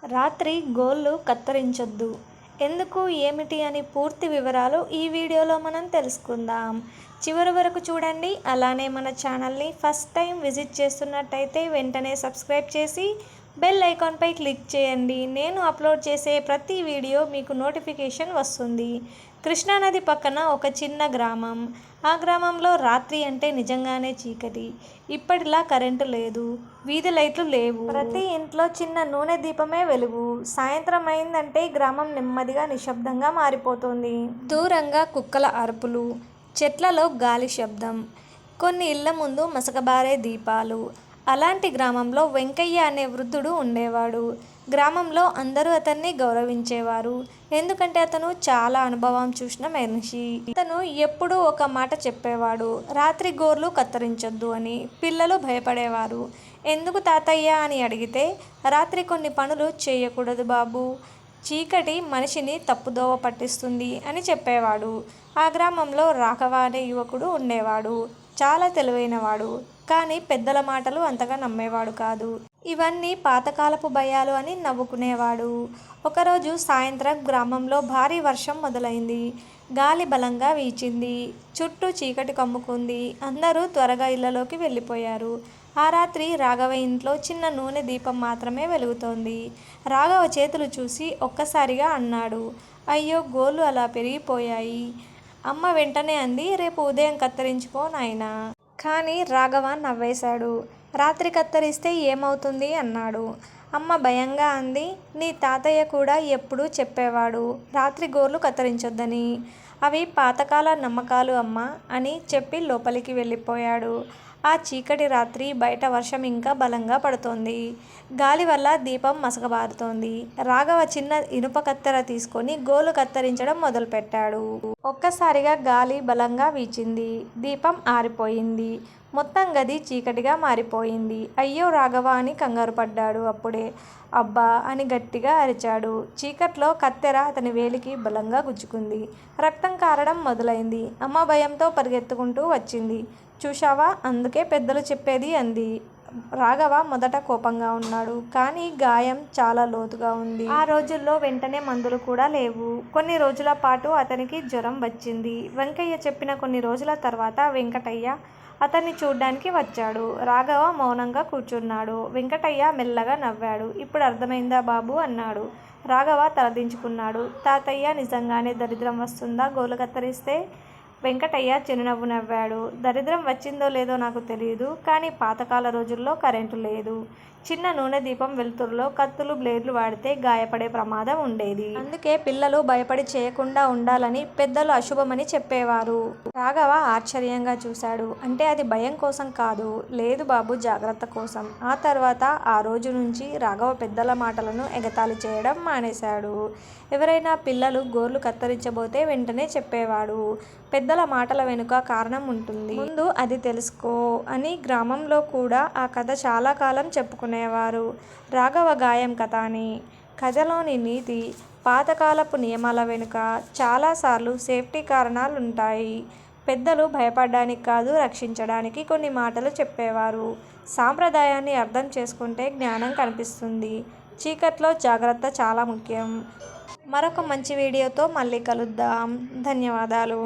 రాత్రి గోళ్ళు కత్తిరించొద్దు. ఎందుకు, ఏమిటి అని పూర్తి వివరాలు ఈ వీడియోలో మనం తెలుసుకుందాం. చివరి వరకు చూడండి. అలానే మన ఛానల్ని ఫస్ట్ టైం విజిట్ చేస్తున్నట్టయితే వెంటనే సబ్స్క్రైబ్ చేసి బెల్ ఐకాన్పై క్లిక్ చేయండి. నేను అప్లోడ్ చేసే ప్రతి వీడియో మీకు నోటిఫికేషన్ వస్తుంది. కృష్ణానది పక్కన ఒక చిన్న గ్రామం. ఆ గ్రామంలో రాత్రి అంటే నిజంగానే చీకటి. ఇప్పటిలా కరెంటు లేదు, వీధి లైట్లు లేవు. ప్రతి ఇంట్లో చిన్న నూనె దీపమే వెలుగు. సాయంత్రం అయిందంటే గ్రామం నెమ్మదిగా నిశ్శబ్దంగా మారిపోతుంది. దూరంగా కుక్కల అరుపులు, చెట్లలో గాలి శబ్దం, కొన్ని ఇళ్ల ముందు మసకబారే దీపాలు. అలాంటి గ్రామంలో వెంకయ్య అనే వృద్ధుడు ఉండేవాడు. గ్రామంలో అందరూ అతన్ని గౌరవించేవారు. ఎందుకంటే అతను చాలా అనుభవం చూసిన మనిషి. అతను ఎప్పుడూ ఒక మాట చెప్పేవాడు: రాత్రి గోర్లు కత్తిరించొద్దు అని. పిల్లలు భయపడేవారు. ఎందుకు తాతయ్య అని అడిగితే, రాత్రి కొన్ని పనులు చేయకూడదు బాబు, చీకటి మనిషిని తప్పుదోవ పట్టిస్తుంది అని చెప్పేవాడు. ఆ గ్రామంలో రాఘవ అనే యువకుడు ఉండేవాడు. చాలా తెలివైనవాడు, కానీ పెద్దల మాటలు అంతగా నమ్మేవాడు కాదు. ఇవన్నీ పాతకాలపు భయాలు అని నవ్వుకునేవాడు. ఒకరోజు సాయంత్రం గ్రామంలో భారీ వర్షం మొదలైంది. గాలి బలంగా వీచింది. చుట్టూ చీకటి కమ్ముకుంది. అందరూ త్వరగా ఇళ్లలోకి వెళ్ళిపోయారు. ఆ రాత్రి రాఘవ ఇంట్లో చిన్న నూనె దీపం మాత్రమే వెలుగుతోంది. రాఘవ చేతులు చూసి ఒక్కసారిగా అన్నాడు: అయ్యో, గోళ్ళు అలా పెరిగిపోయాయి. అమ్మ వెంటనే అంది: రేపు ఉదయం కత్తిరించుకో నాయనా. కానీ రాఘవ నవ్వేశాడు. రాత్రి కత్తిరిస్తే ఏమవుతుంది అన్నాడు. అమ్మ భయంగా అంది: నీ తాతయ్య కూడా ఎప్పుడూ చెప్పేవాడు రాత్రి గోర్లు కత్తిరించొద్దని. అవి పాతకాల నమ్మకాలు అమ్మా అని చెప్పి లోపలికి వెళ్ళిపోయాడు. ఆ చీకటి రాత్రి బయట వర్షం ఇంకా బలంగా పడుతోంది. గాలి వల్ల దీపం మసకబారుతోంది. రాఘవ చిన్న ఇనుప కత్తెర తీసుకొని గోలు కత్తిరించడం మొదలుపెట్టాడు. ఒక్కసారిగా గాలి బలంగా వీచింది. దీపం ఆరిపోయింది. మొత్తం గది చీకటిగా మారిపోయింది. అయ్యో రాఘవ అని కంగారు పడ్డాడు. అప్పుడే అబ్బా అని గట్టిగా అరిచాడు. చీకట్లో కత్తెర అతని వేలికి బలంగా గుచ్చుకుంది. రక్తం కారడం మొదలైంది. అమ్మ భయంతో పరిగెత్తుకుంటూ వచ్చింది. చూశావా, అందుకే పెద్దలు చెప్పేది అంది. రాఘవ మొదట కోపంగా ఉన్నాడు, కానీ గాయం చాలా లోతుగా ఉంది. ఆ రోజుల్లో వెంటనే మందులు కూడా లేవు. కొన్ని రోజుల పాటు అతనికి జ్వరం వచ్చింది. వెంకయ్య చెప్పిన కొన్ని రోజుల తర్వాత వెంకటయ్య అతన్ని చూడ్డానికి వచ్చాడు. రాఘవ మౌనంగా కూర్చున్నాడు. వెంకటయ్య మెల్లగా నవ్వాడు. ఇప్పుడు అర్థమైందా బాబు అన్నాడు. రాఘవ తలదించుకున్నాడు. తాతయ్య, నిజంగానే దరిద్రం వస్తుందా గోలు కత్తిరిస్తే? వెంకటయ్య చిరునవ్వు నవ్వాడు. దరిద్రం వచ్చిందో లేదో నాకు తెలియదు, కానీ పాతకాల రోజుల్లో కరెంటు లేదు. చిన్న నూనె దీపం వెలుతురులో కత్తులు, బ్లేడ్లు వాడితే గాయపడే ప్రమాదం ఉండేది. అందుకే పిల్లలు భయపడి చేయకుండా ఉండాలని పెద్దలు అశుభమని చెప్పేవారు. రాఘవ ఆశ్చర్యంగా చూశాడు. అంటే అది భయం కోసం కాదు? లేదు బాబు, జాగ్రత్త కోసం. ఆ తర్వాత ఆ రోజు నుంచి రాఘవ పెద్దల మాటలను ఎగతాళి చేయడం మానేశాడు. ఎవరైనా పిల్లలు గోర్లు కత్తిరించబోతే వెంటనే చెప్పేవాడు: పెద్దల మాటల వెనుక కారణం ఉంటుంది, ముందు అది తెలుసుకో అని. గ్రామంలో కూడా ఆ కథ చాలా కాలం చెప్పుకునేవారు. రాఘవ గాయం కథ అని. కథలోని నీతి: పాతకాలపు నియమాల వెనుక చాలాసార్లు సేఫ్టీ కారణాలుంటాయి. పెద్దలు భయపడడానికి కాదు, రక్షించడానికి కొన్ని మాటలు చెప్పేవారు. సాంప్రదాయాన్ని అర్థం చేసుకుంటే జ్ఞానం కనిపిస్తుంది. చీకట్లో జాగ్రత్త చాలా ముఖ్యం. మరొక మంచి వీడియోతో మళ్ళీ కలుద్దాం. ధన్యవాదాలు.